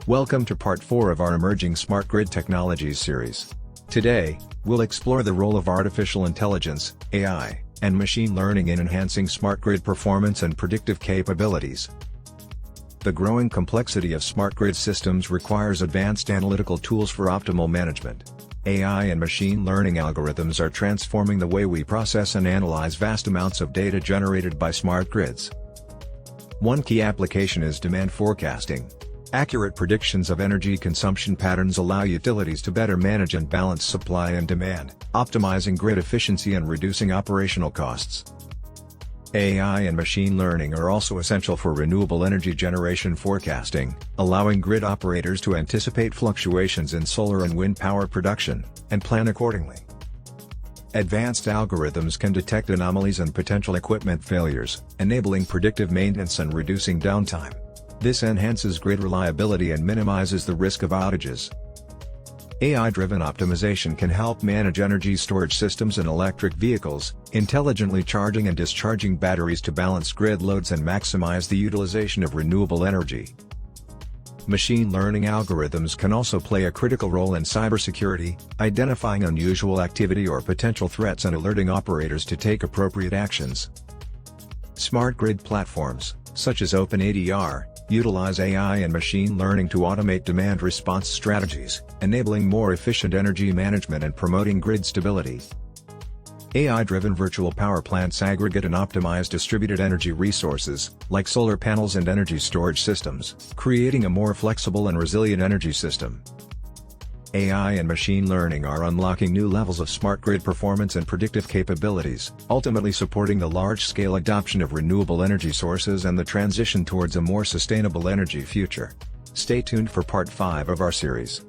Welcome to part 4 of our Emerging Smart Grid Technologies series. Today, we'll explore the role of artificial intelligence, AI, and machine learning in enhancing smart grid performance and predictive capabilities. The growing complexity of smart grid systems requires advanced analytical tools for optimal management. AI and machine learning algorithms are transforming the way we process and analyze vast amounts of data generated by smart grids. One key application is demand forecasting. Accurate predictions of energy consumption patterns allow utilities to better manage and balance supply and demand, optimizing grid efficiency and reducing operational costs. AI and machine learning are also essential for renewable energy generation forecasting, allowing grid operators to anticipate fluctuations in solar and wind power production, and plan accordingly. Advanced algorithms can detect anomalies and potential equipment failures, enabling predictive maintenance and reducing downtime. This enhances grid reliability and minimizes the risk of outages. AI-driven optimization can help manage energy storage systems in electric vehicles, intelligently charging and discharging batteries to balance grid loads and maximize the utilization of renewable energy. Machine learning algorithms can also play a critical role in cybersecurity, identifying unusual activity or potential threats and alerting operators to take appropriate actions. Smart grid platforms, such as OpenADR, utilize AI and machine learning to automate demand response strategies, enabling more efficient energy management and promoting grid stability. AI-driven virtual power plants aggregate and optimize distributed energy resources, like solar panels and energy storage systems, creating a more flexible and resilient energy system. AI and machine learning are unlocking new levels of smart grid performance and predictive capabilities, ultimately supporting the large-scale adoption of renewable energy sources and the transition towards a more sustainable energy future. Stay tuned for part 5 of our series.